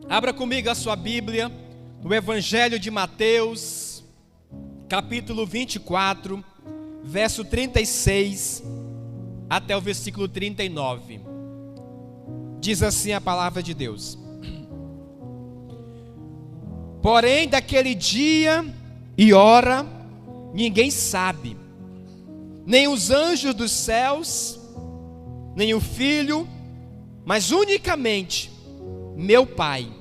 Abra comigo a sua Bíblia, no Evangelho de Mateus, capítulo 24, verso 36 até o versículo 39. Diz assim a palavra de Deus: Porém, daquele dia e hora, ninguém sabe, nem os anjos dos céus, nem o Filho, mas unicamente meu Pai.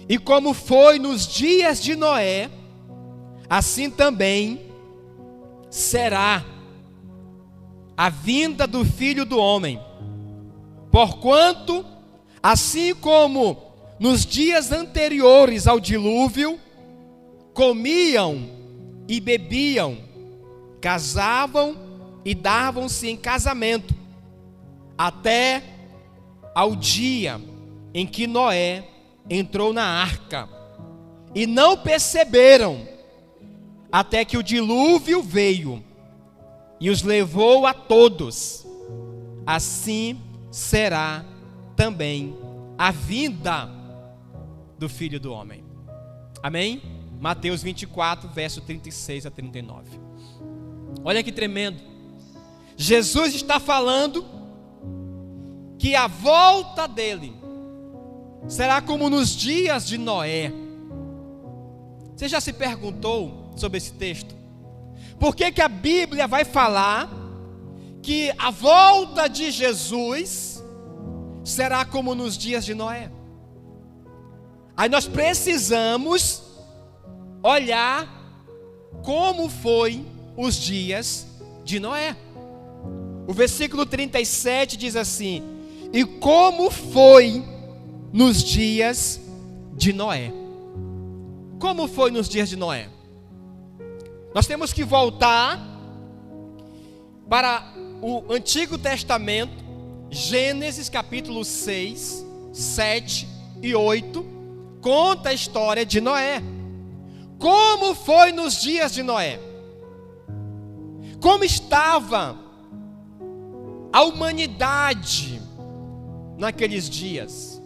E como foi nos dias de Noé, assim também será a vinda do Filho do Homem. Porquanto, assim como nos dias anteriores ao dilúvio, comiam e bebiam, casavam e davam-se em casamento, até ao dia em que Noé entrou na arca, e não perceberam, até que o dilúvio veio e os levou a todos. Assim será também a vinda do Filho do Homem. Amém? Mateus 24, verso 36 a 39. Olha que tremendo. Jesus está falando que a volta dele será como nos dias de Noé. Você já se perguntou sobre esse texto? Por que a Bíblia vai falar que a volta de Jesus será como nos dias de Noé? Aí nós precisamos olhar como foi os dias de Noé. O versículo 37 diz assim: e como foi nos dias de Noé. Como foi nos dias de Noé? Nós temos que voltar para o Antigo Testamento, Gênesis capítulo 6, 7 e 8, conta a história de Noé. Como foi nos dias de Noé? Como estava a humanidade naqueles dias?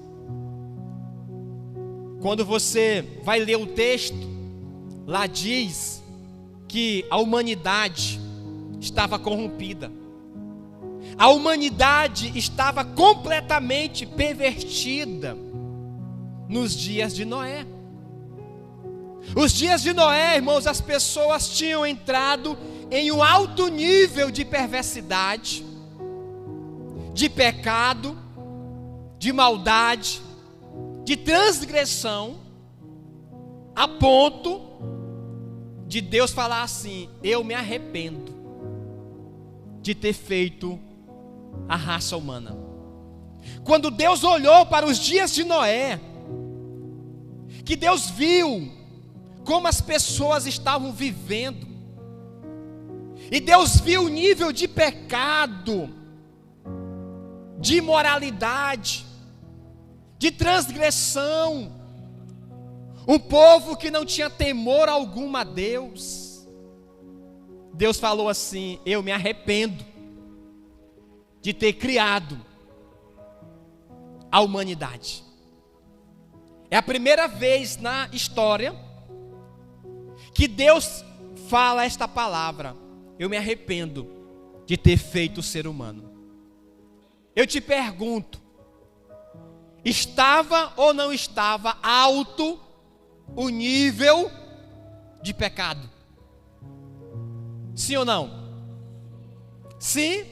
Quando você vai ler o texto, lá diz que a humanidade estava corrompida. A humanidade estava completamente pervertida nos dias de Noé. Os dias de Noé, irmãos, as pessoas tinham entrado em um alto nível de perversidade, de pecado, de maldade, de transgressão, a ponto de Deus falar assim: eu me arrependo de ter feito a raça humana. Quando Deus olhou para os dias de Noé, que Deus viu como as pessoas estavam vivendo, e Deus viu o nível de pecado, de imoralidade, de transgressão, um povo que não tinha temor algum a Deus. Deus falou assim: eu me arrependo de ter criado a humanidade. É a primeira vez na história que Deus fala esta palavra: eu me arrependo de ter feito o ser humano. Eu te pergunto, estava ou não estava alto o nível de pecado? Sim ou não? Sim.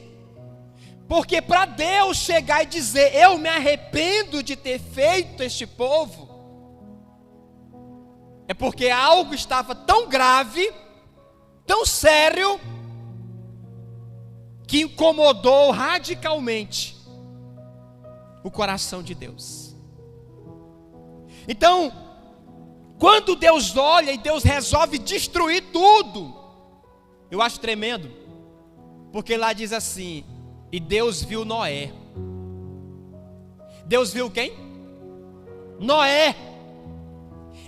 Porque para Deus chegar e dizer: eu me arrependo de ter feito este povo, é porque algo estava tão grave, tão sério, que incomodou radicalmente o coração de Deus. Então, quando Deus olha e Deus resolve destruir tudo, eu acho tremendo, porque lá diz assim: e Deus viu Noé. Deus viu quem? Noé.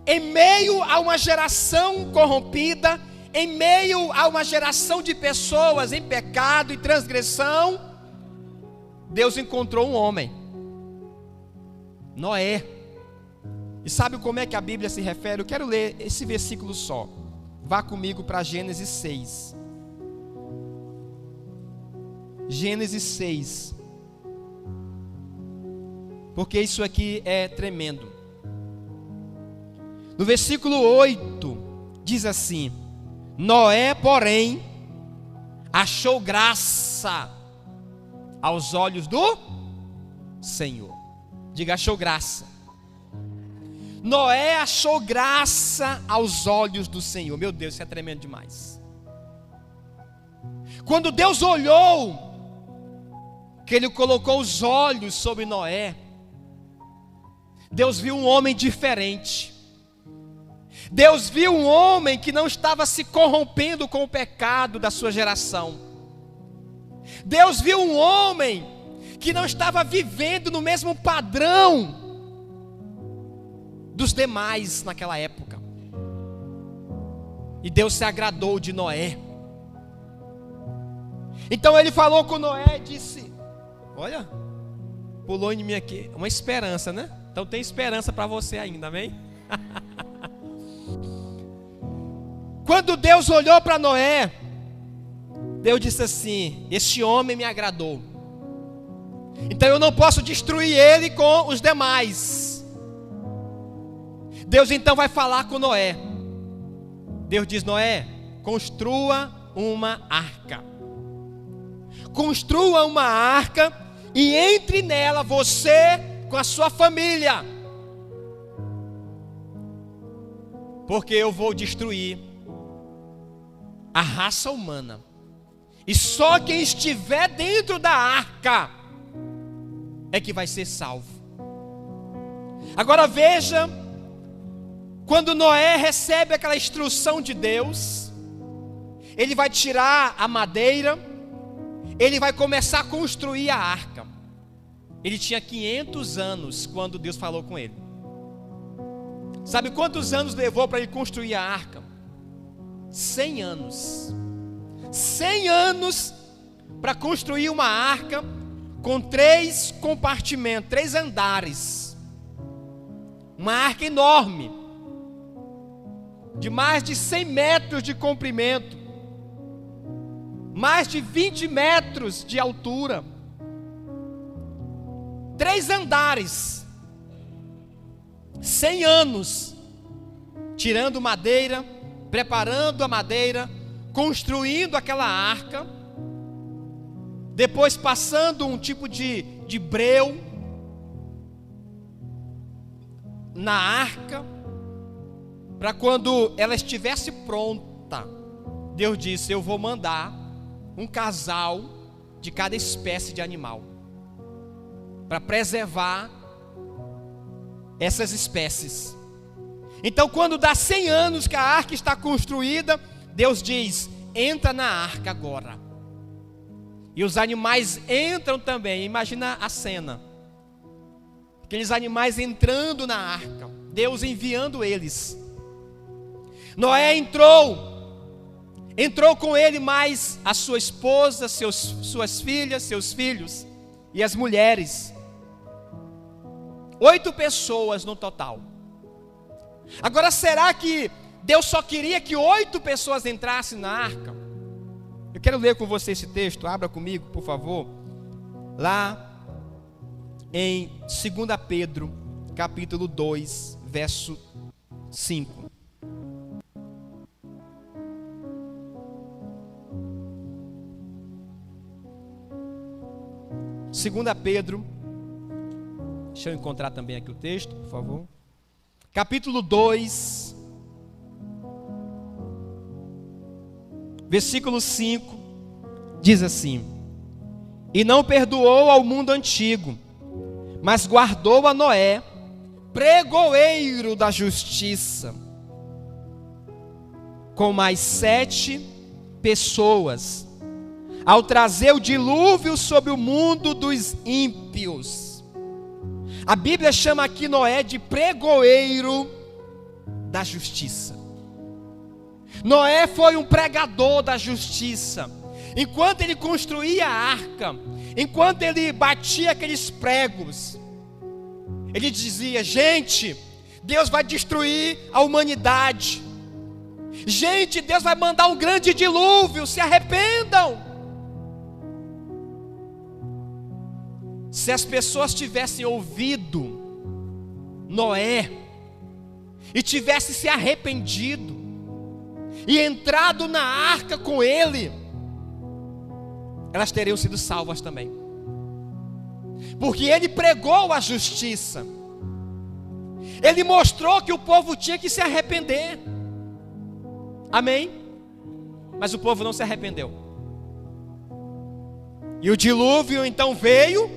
Em meio a uma geração corrompida, em meio a uma geração de pessoas em pecado e transgressão, Deus encontrou um homem, Noé. E sabe como é que a Bíblia se refere? Eu quero ler esse versículo só. Vá comigo para Gênesis 6. Gênesis 6. Porque isso aqui é tremendo. No versículo 8, diz assim: Noé, porém, achou graça aos olhos do Senhor. Diga, achou graça. Noé achou graça aos olhos do Senhor. Meu Deus, isso é tremendo demais. Quando Deus olhou, que Ele colocou os olhos sobre Noé, Deus viu um homem diferente. Deus viu um homem que não estava se corrompendo com o pecado da sua geração. Deus viu um homem que não estava vivendo no mesmo padrão dos demais naquela época. E Deus se agradou de Noé. Então Ele falou com Noé e disse: olha, pulou em mim aqui, uma esperança, né? Então tem esperança para você ainda, amém? Quando Deus olhou para Noé, Deus disse assim: esse homem me agradou, então eu não posso destruir ele com os demais. Deus então vai falar com Noé. Deus diz: Noé, construa uma arca. Construa uma arca e entre nela você com a sua família, porque eu vou destruir a raça humana, e só quem estiver dentro da arca é que vai ser salvo. Agora veja, quando Noé recebe aquela instrução de Deus, ele vai tirar a madeira, ele vai começar a construir a arca. Ele tinha 500 anos quando Deus falou com ele. Sabe quantos anos levou para ele construir a arca? 100 anos. 100 anos para construir uma arca com 3 compartimentos, 3 andares. Uma arca enorme, de mais de 100 metros de comprimento, mais de 20 metros de altura, 3 andares, 100 anos, tirando madeira, preparando a madeira, construindo aquela arca, depois passando um tipo de breu na arca, para quando ela estivesse pronta, Deus disse: eu vou mandar um casal de cada espécie de animal, para preservar essas espécies. Então quando dá 100 anos que a arca está construída, Deus diz: entra na arca agora. E os animais entram também. Imagina a cena, aqueles animais entrando na arca, Deus enviando eles. Noé entrou com ele mais a sua esposa, suas filhas, seus filhos e as mulheres. 8 pessoas no total. Agora, será que Deus só queria que 8 pessoas entrassem na arca? Eu quero ler com você esse texto, abra comigo, por favor. Lá em 2 Pedro, capítulo 2, verso 5. 2 Pedro, deixa eu encontrar também aqui o texto, por favor. Capítulo 2, versículo 5, diz assim: e não perdoou ao mundo antigo, mas guardou a Noé, pregoeiro da justiça, com mais 7 pessoas, ao trazer o dilúvio sobre o mundo dos ímpios. A Bíblia chama aqui Noé de pregoeiro da justiça. Noé foi um pregador da justiça. Enquanto ele construía a arca, enquanto ele batia aqueles pregos, ele dizia: gente, Deus vai destruir a humanidade. Gente, Deus vai mandar um grande dilúvio, se arrependam. Se as pessoas tivessem ouvido Noé e tivessem se arrependido e entrado na arca com ele, elas teriam sido salvas também. Porque ele pregou a justiça. Ele mostrou que o povo tinha que se arrepender. Amém? Mas o povo não se arrependeu. E o dilúvio então veio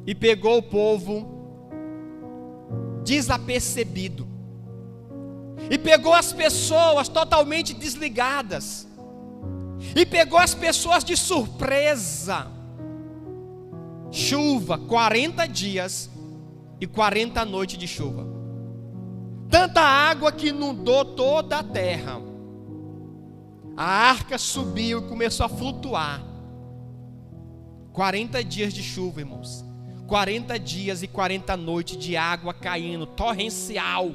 e pegou o povo desapercebido. E pegou as pessoas totalmente desligadas. E pegou as pessoas de surpresa. Chuva, 40 dias e 40 noites de chuva. Tanta água que inundou toda a terra. A arca subiu e começou a flutuar. 40 dias de chuva, irmãos. 40 dias e 40 noites de água caindo, torrencial.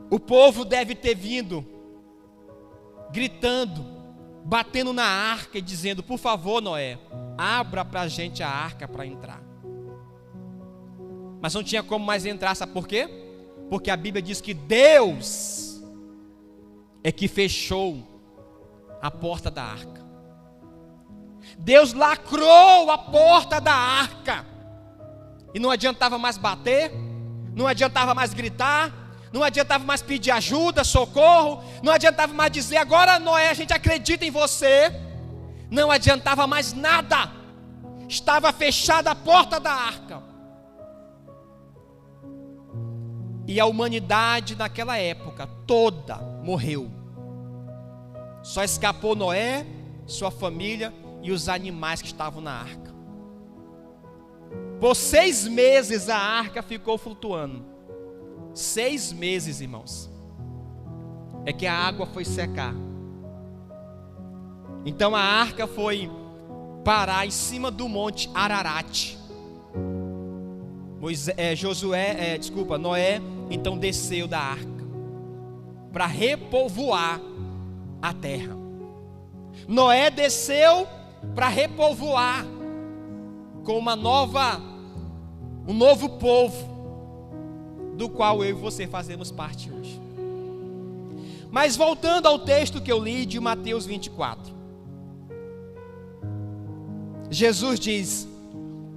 O povo deve ter vindo gritando, batendo na arca e dizendo: por favor, Noé, abra para a gente a arca para entrar. Mas não tinha como mais entrar, sabe por quê? Porque a Bíblia diz que Deus é que fechou a porta da arca. Deus lacrou a porta da arca. E não adiantava mais bater, não adiantava mais gritar, não adiantava mais pedir ajuda, socorro, não adiantava mais dizer: agora, Noé, a gente acredita em você. Não adiantava mais nada. Estava fechada a porta da arca. E a humanidade naquela época toda morreu. Só escapou Noé, sua família e os animais que estavam na arca. Por 6 meses a arca ficou flutuando. 6 meses, irmãos. É que a água foi secar. Então a arca foi parar em cima do monte Ararat. Noé então desceu da arca para repovoar a terra. Noé desceu para repovoar com um novo povo, do qual eu e você fazemos parte hoje. Mas voltando ao texto que eu li de Mateus 24, Jesus diz: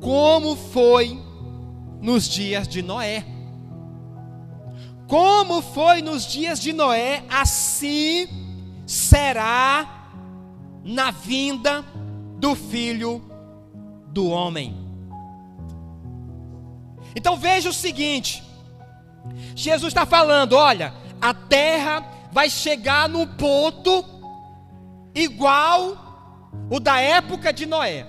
como foi nos dias de Noé. Como foi nos dias de Noé, assim será na vinda do Filho do Homem. Então veja o seguinte: Jesus está falando: olha, a terra vai chegar num ponto igual o da época de Noé.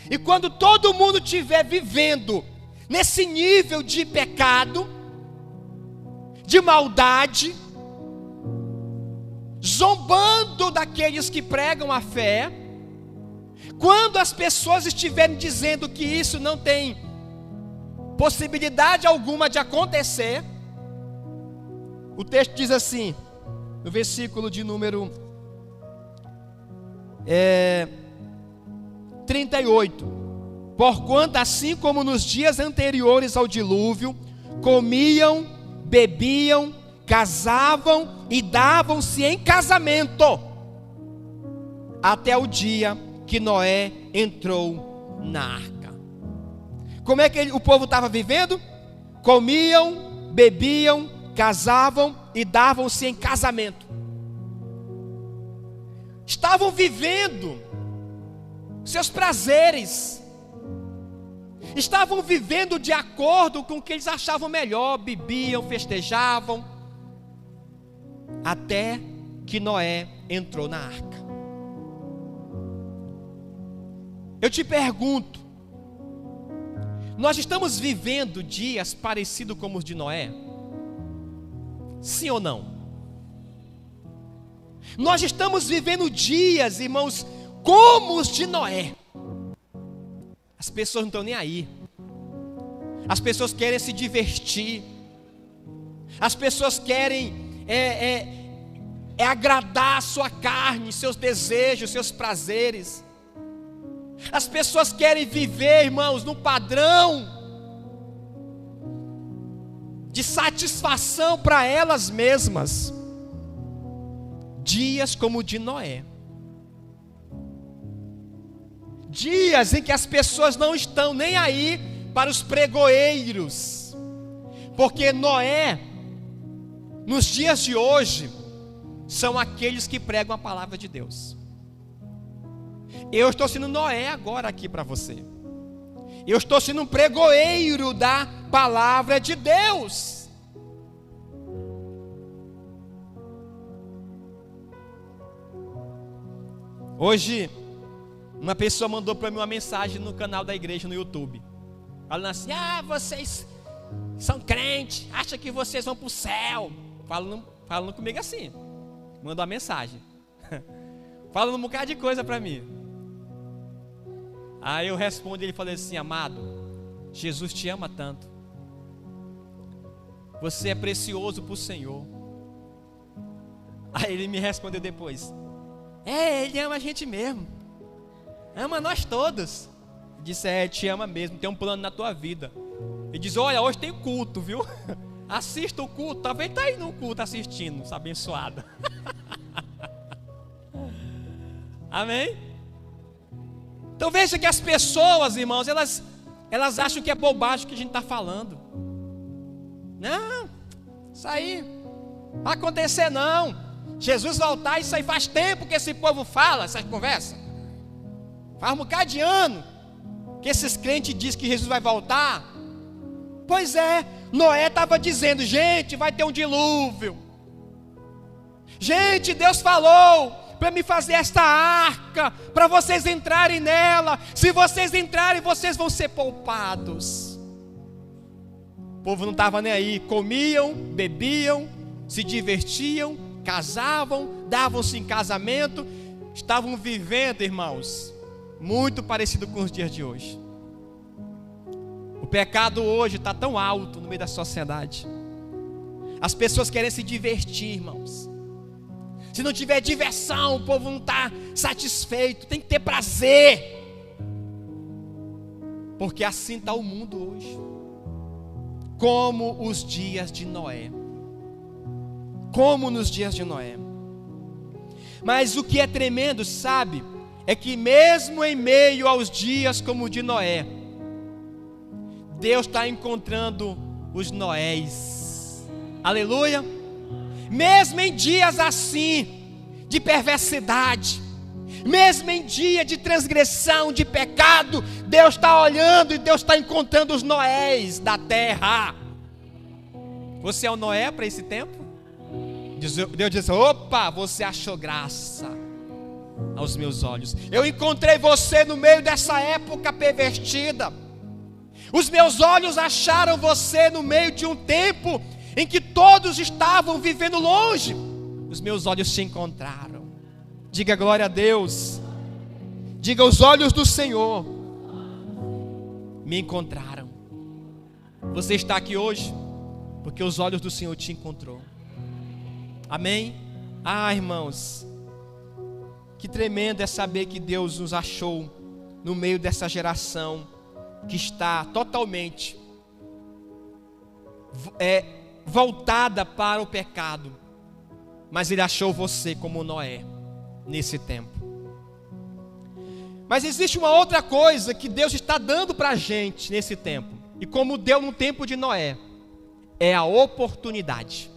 E quando todo mundo estiver vivendo nesse nível de pecado, de maldade, zombando daqueles que pregam a fé, quando as pessoas estiverem dizendo que isso não tem possibilidade alguma de acontecer, o texto diz assim, no versículo de número 38: porquanto assim como nos dias anteriores ao dilúvio, comiam, bebiam, casavam e davam-se em casamento, até o dia que Noé entrou na arca. Como é que o povo estava vivendo? Comiam, bebiam, casavam e davam-se em casamento. Estavam vivendo seus prazeres, estavam vivendo de acordo com o que eles achavam melhor, bebiam, festejavam, até que Noé entrou na arca. Eu te pergunto, nós estamos vivendo dias parecidos com os de Noé? Sim ou não? Nós estamos vivendo dias, irmãos, como os de Noé. As pessoas não estão nem aí. As pessoas querem se divertir. As pessoas querem agradar a sua carne, seus desejos, seus prazeres. As pessoas querem viver, irmãos, num padrão de satisfação para elas mesmas. Dias como o de Noé. Dias em que as pessoas não estão nem aí para os pregoeiros. Porque Noé, nos dias de hoje, são aqueles que pregam a palavra de Deus. Eu estou sendo Noé agora aqui para você. Eu estou sendo um pregoeiro da palavra de Deus. Hoje, uma pessoa mandou para mim uma mensagem no canal da igreja no YouTube, falando assim: vocês são crentes, acham que vocês vão para o céu. Falando comigo assim, mandou uma mensagem, falando um bocado de coisa para mim. Aí eu respondo, ele falou assim: amado, Jesus te ama tanto, você é precioso para o Senhor. Aí ele me respondeu depois: ele ama a gente mesmo, ama nós todos. Eu disse: te ama mesmo, tem um plano na tua vida. Ele diz: olha, hoje tem culto, viu? Assista o culto, talvez está aí no culto assistindo, abençoado. Amém? Então veja que as pessoas, irmãos, elas acham que é bobagem o que a gente está falando. Não, isso aí não vai acontecer não. Jesus voltar, isso aí faz tempo que esse povo fala, essa conversa. Faz um bocado de ano que esses crentes dizem que Jesus vai voltar. Pois é, Noé estava dizendo: gente, vai ter um dilúvio. Gente, Deus falou para me fazer esta arca, para vocês entrarem nela. Se vocês entrarem, vocês vão ser poupados. O povo não estava nem aí, comiam, bebiam, se divertiam, casavam, davam-se em casamento, estavam vivendo, irmãos, muito parecido com os dias de hoje. O pecado hoje está tão alto no meio da sociedade. As pessoas querem se divertir, irmãos. Se não tiver diversão, o povo não está satisfeito. Tem que ter prazer. Porque assim está o mundo hoje. Como os dias de Noé. Como nos dias de Noé. Mas o que é tremendo, sabe, é que mesmo em meio aos dias como o de Noé, Deus está encontrando os Noés. Aleluia. Mesmo em dias assim, de perversidade, mesmo em dia de transgressão, de pecado, Deus está olhando e Deus está encontrando os Noés da terra. Você é o Noé para esse tempo? Deus diz: opa, você achou graça aos meus olhos. Eu encontrei você no meio dessa época pervertida. Os meus olhos acharam você no meio de um tempo em que todos estavam vivendo longe. Os meus olhos te encontraram. Diga glória a Deus. Diga: os olhos do Senhor me encontraram. Você está aqui hoje porque os olhos do Senhor te encontrou. Amém? Irmãos, que tremendo é saber que Deus nos achou no meio dessa geração que está totalmente voltada para o pecado, mas Ele achou você como Noé nesse tempo. Mas existe uma outra coisa que Deus está dando para a gente nesse tempo, e como deu no tempo de Noé, é a oportunidade,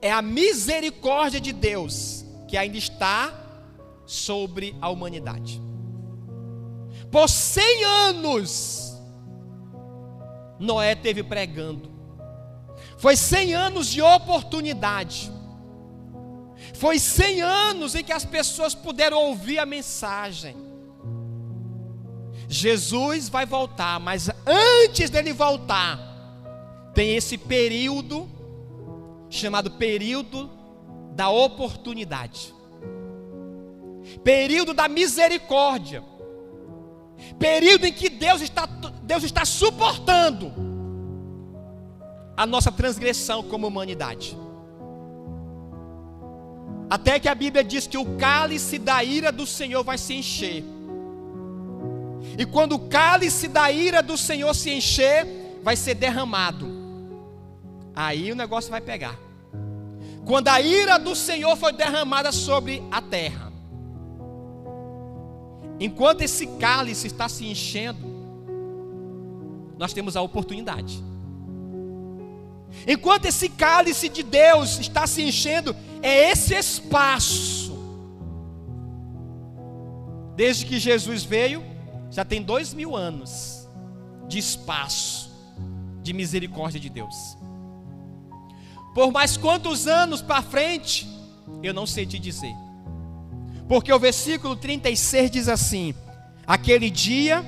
é a misericórdia de Deus que ainda está sobre a humanidade. Por 100 anos Noé teve pregando. Foi 100 anos de oportunidade. Foi 100 anos em que as pessoas puderam ouvir a mensagem. Jesus vai voltar, mas antes dele voltar, tem esse período chamado período da oportunidade, período da misericórdia. Período em que Deus está suportando a nossa transgressão como humanidade. Até que a Bíblia diz que o cálice da ira do Senhor vai se encher. E quando o cálice da ira do Senhor se encher, vai ser derramado. Aí o negócio vai pegar. Quando a ira do Senhor foi derramada sobre a terra, enquanto esse cálice está se enchendo, nós temos a oportunidade. Enquanto esse cálice de Deus está se enchendo, é esse espaço. Desde que Jesus veio, já tem 2000 anos de espaço de misericórdia de Deus. Por mais quantos anos para frente, eu não sei te dizer. Porque o versículo 36 diz assim: aquele dia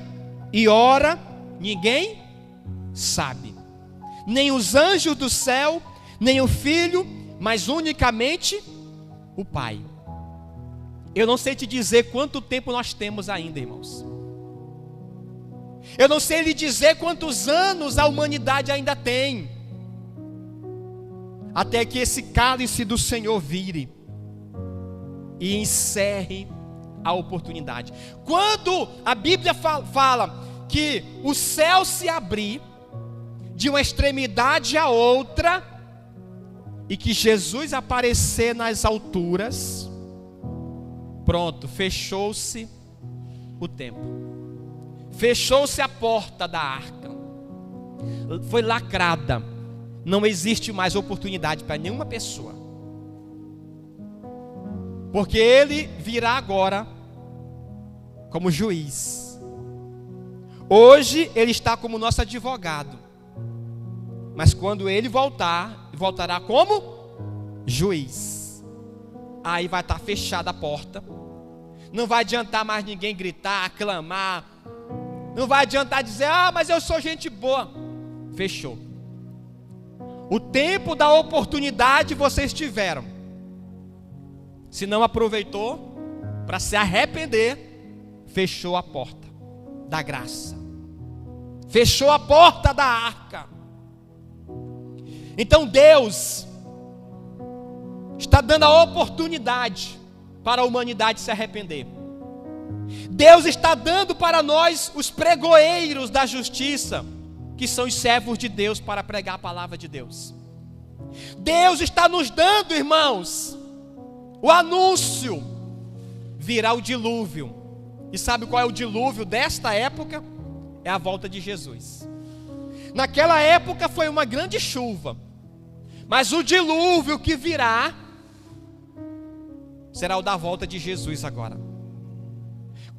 e hora ninguém sabe, nem os anjos do céu, nem o Filho, mas unicamente o Pai. Eu não sei te dizer quanto tempo nós temos ainda, irmãos. Eu não sei lhe dizer quantos anos a humanidade ainda tem, até que esse cálice do Senhor vire e encerre a oportunidade. Quando a Bíblia fala que o céu se abrir de uma extremidade à outra, e que Jesus aparecer nas alturas, pronto, fechou-se o tempo. Fechou-se a porta da arca. Foi lacrada. Não existe mais oportunidade para nenhuma pessoa. Porque ele virá agora como juiz. Hoje ele está como nosso advogado. Mas quando ele voltar, voltará como juiz. Aí vai estar fechada a porta. Não vai adiantar mais ninguém gritar, clamar. Não vai adiantar dizer: ah, mas eu sou gente boa. Fechou. O tempo da oportunidade vocês tiveram. Se não aproveitou para se arrepender, fechou a porta da graça. Fechou a porta da arca. Então Deus está dando a oportunidade para a humanidade se arrepender. Deus está dando para nós os pregoeiros da justiça, que são os servos de Deus, para pregar a palavra de Deus. Deus está nos dando, irmãos, o anúncio: virá o dilúvio. E sabe qual é o dilúvio desta época? É a volta de Jesus. Naquela época foi uma grande chuva, mas o dilúvio que virá será o da volta de Jesus agora.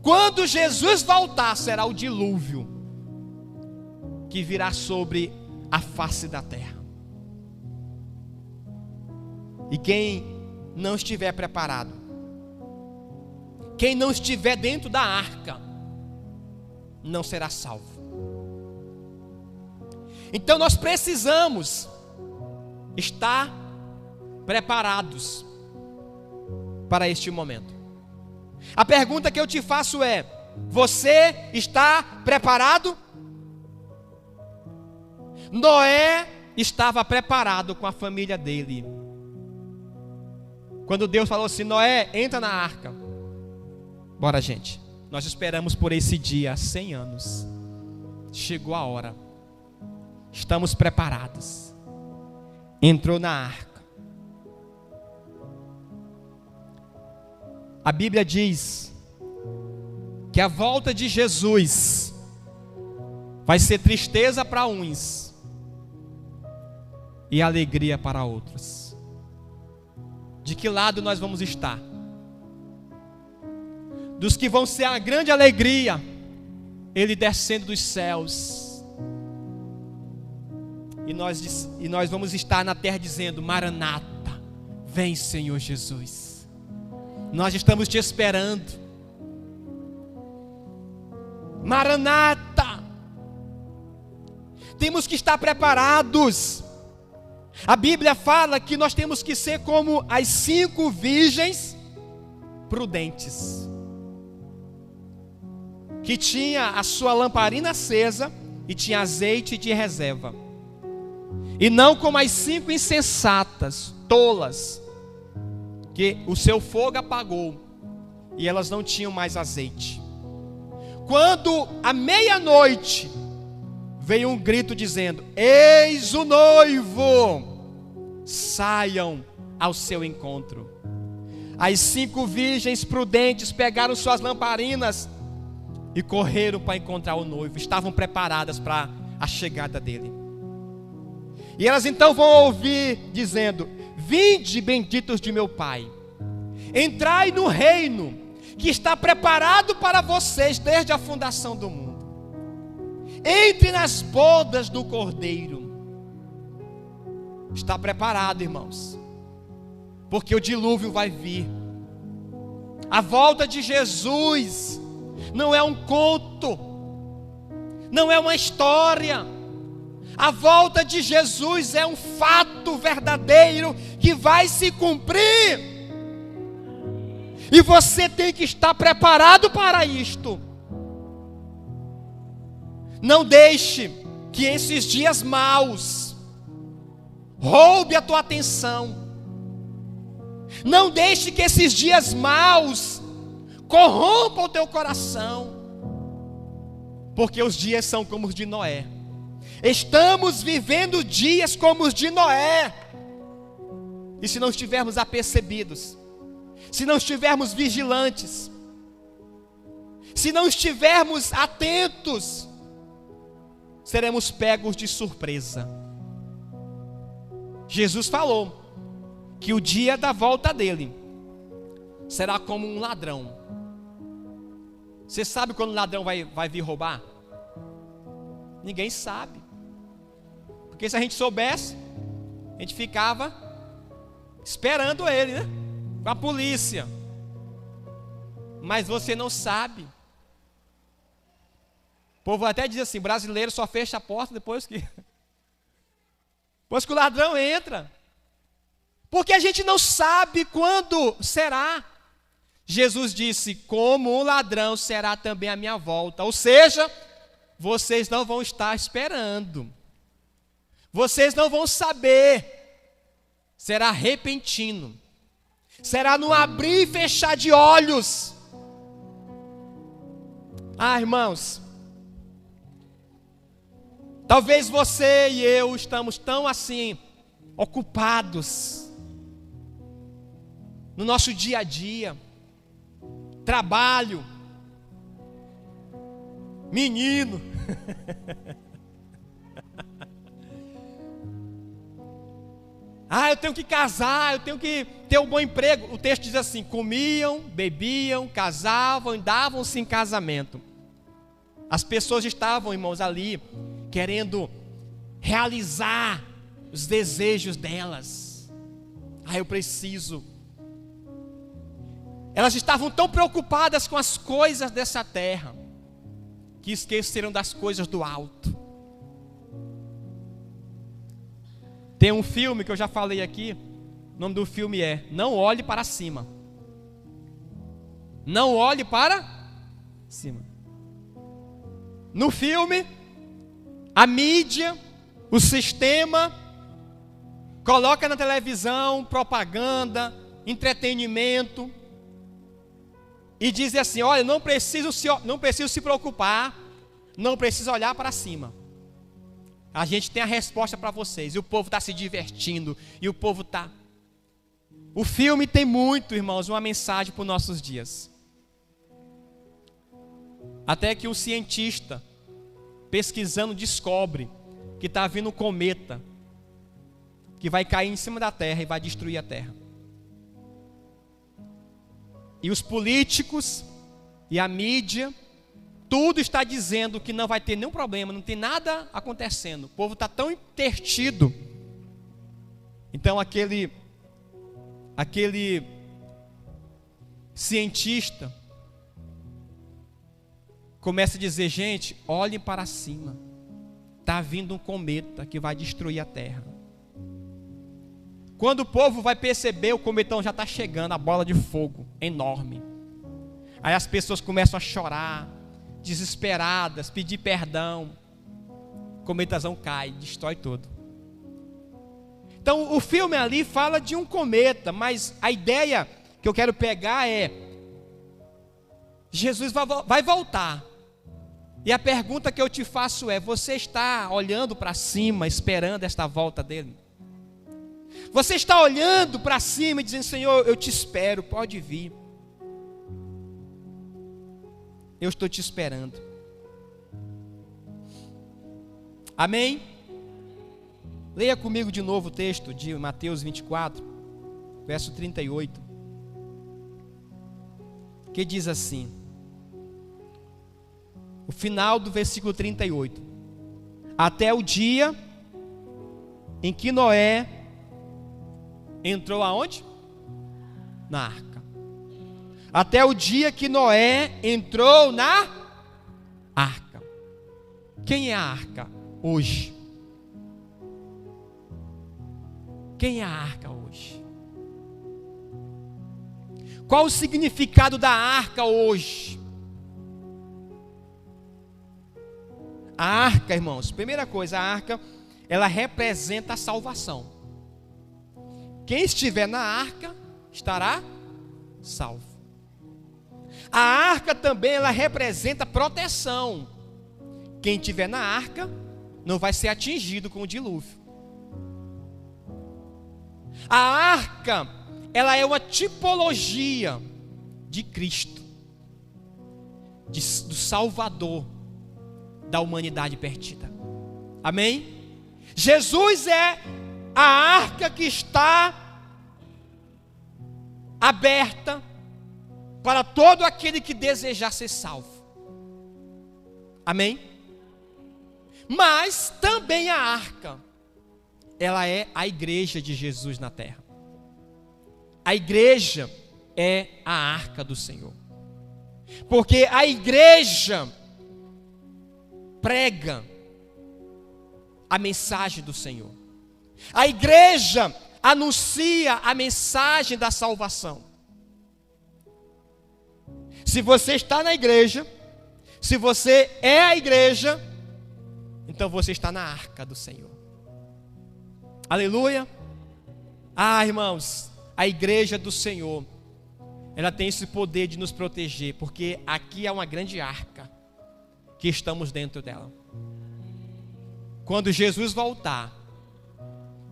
Quando Jesus voltar, será o dilúvio que virá sobre a face da terra. E quem não estiver preparado, quem não estiver dentro da arca, não será salvo. Então nós precisamos estar preparados para este momento. A pergunta que eu te faço é: você está preparado? Noé estava preparado com a família dele. Quando Deus falou assim: Noé, entra na arca. Bora, gente. Nós esperamos por esse dia há 100 anos. Chegou a hora. Estamos preparados. Entrou na arca. A Bíblia diz que a volta de Jesus vai ser tristeza para uns e alegria para outros. De que lado nós vamos estar? Dos que vão ser a grande alegria, Ele descendo dos céus, e nós vamos estar na terra dizendo: Maranata, vem Senhor Jesus, nós estamos te esperando. Maranata, temos que estar preparados. A Bíblia fala que nós temos que ser como as 5 virgens prudentes. que tinha a sua lamparina acesa e tinha azeite de reserva. E não como as 5 insensatas, tolas, que o seu fogo apagou e elas não tinham mais azeite. Quando à meia-noite veio um grito dizendo: eis o noivo, saiam ao seu encontro. As 5 virgens prudentes pegaram suas lamparinas e correram para encontrar o noivo. Estavam preparadas para a chegada dele. E elas então vão ouvir dizendo: vinde, benditos de meu Pai, entrai no reino que está preparado para vocês desde a fundação do mundo. Entre nas bodas do Cordeiro. Está preparado, irmãos, porque o dilúvio vai vir. A volta de Jesus não é um conto, não é uma história. A volta de Jesus é um fato verdadeiro que vai se cumprir. E você tem que estar preparado para isto. Não deixe que esses dias maus roube a tua atenção. Não deixe que esses dias maus corrompam o teu coração. Porque os dias são como os de Noé. Estamos vivendo dias como os de Noé. E se não estivermos apercebidos, se não estivermos vigilantes, se não estivermos atentos, seremos pegos de surpresa. Jesus falou que o dia da volta dele será como um ladrão. Você sabe quando o ladrão vai vir roubar? Ninguém sabe. Porque se a gente soubesse, a gente ficava esperando ele, né? Com a polícia. Mas você não sabe. O povo até diz assim: brasileiro só fecha a porta depois que o ladrão entra. Porque a gente não sabe quando será. Jesus disse: como um ladrão será também a minha volta. Ou seja, vocês não vão estar esperando. Vocês não vão saber. Será repentino. Será no abrir e fechar de olhos. Ah, irmãos, talvez você e eu estamos tão assim, ocupados no nosso dia a dia, trabalho, menino, eu tenho que casar, eu tenho que ter um bom emprego. O texto diz assim: comiam, bebiam, casavam, davam-se em casamento. As pessoas estavam, irmãos, ali querendo realizar os desejos delas. Eu preciso. Elas estavam tão preocupadas com as coisas dessa terra que esqueceram das coisas do alto. Tem um filme que eu já falei aqui. O nome do filme é Não Olhe para Cima. Não olhe para cima. No filme, a mídia, o sistema coloca na televisão propaganda, entretenimento, e diz assim: olha, não preciso se preocupar, não precisa olhar para cima. A gente tem a resposta para vocês. E o povo está se divertindo. E o povo está... O filme tem muito, irmãos, uma mensagem para os nossos dias. Até que um cientista, pesquisando, descobre que está vindo um cometa que vai cair em cima da Terra e vai destruir a Terra. E os políticos e a mídia, tudo está dizendo que não vai ter nenhum problema, não tem nada acontecendo. O povo está tão intertido. Então aquele cientista começa a dizer: gente, olhem para cima. Está vindo um cometa que vai destruir a Terra. Quando o povo vai perceber, o cometão já está chegando, a bola de fogo enorme. Aí as pessoas começam a chorar, desesperadas, pedir perdão, o cometazão cai, destrói tudo. Então o filme ali fala de um cometa, mas a ideia que eu quero pegar é: Jesus vai voltar. E a pergunta que eu te faço é: você está olhando para cima, esperando esta volta dele? Você está olhando para cima e dizendo: Senhor, eu te espero, pode vir. Eu estou te esperando. Amém? Leia comigo de novo o texto de Mateus 24, verso 38. Que diz assim: o final do versículo 38. Até o dia em que Noé entrou aonde? Na arca. Até o dia que Noé entrou na arca. Quem é a arca hoje? Quem é a arca hoje? Qual o significado da arca hoje? A arca, irmãos, primeira coisa, a arca, ela representa a salvação. Quem estiver na arca estará salvo. A arca também, ela representa proteção. Quem estiver na arca não vai ser atingido com o dilúvio. A arca, ela é uma tipologia de Cristo, do Salvador da humanidade perdida. Amém? Jesus é a arca que está aberta para todo aquele que desejar ser salvo. Amém? Mas também a arca, ela é a igreja de Jesus na terra. A igreja é a arca do Senhor. Porque a igreja prega a mensagem do Senhor. A igreja anuncia a mensagem da salvação. Se você está na igreja, se você é a igreja, então você está na arca do Senhor. Aleluia. Ah, irmãos, a igreja do Senhor, ela tem esse poder de nos proteger, porque aqui é uma grande arca que estamos dentro dela. Quando Jesus voltar,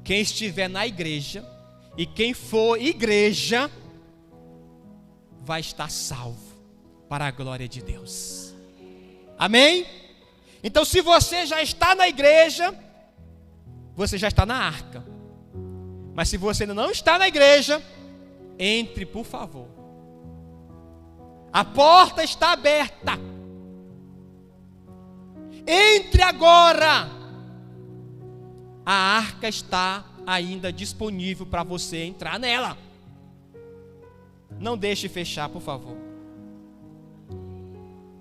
quem estiver na igreja e quem for igreja vai estar salvo para a glória de Deus. Amém? Então, se você já está na igreja, você já está na arca. Mas se você ainda não está na igreja, entre, por favor. A porta está aberta. Entre agora. A arca está ainda disponível para você entrar nela. Não deixe fechar, por favor.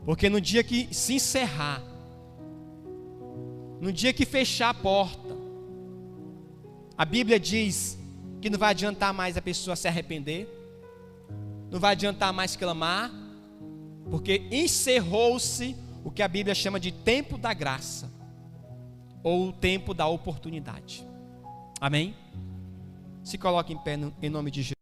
Porque no dia que se encerrar, no dia que fechar a porta, a Bíblia diz que não vai adiantar mais a pessoa se arrepender, não vai adiantar mais clamar, porque encerrou-se o que a Bíblia chama de tempo da graça, ou o tempo da oportunidade. Amém? Se coloque em pé em nome de Jesus.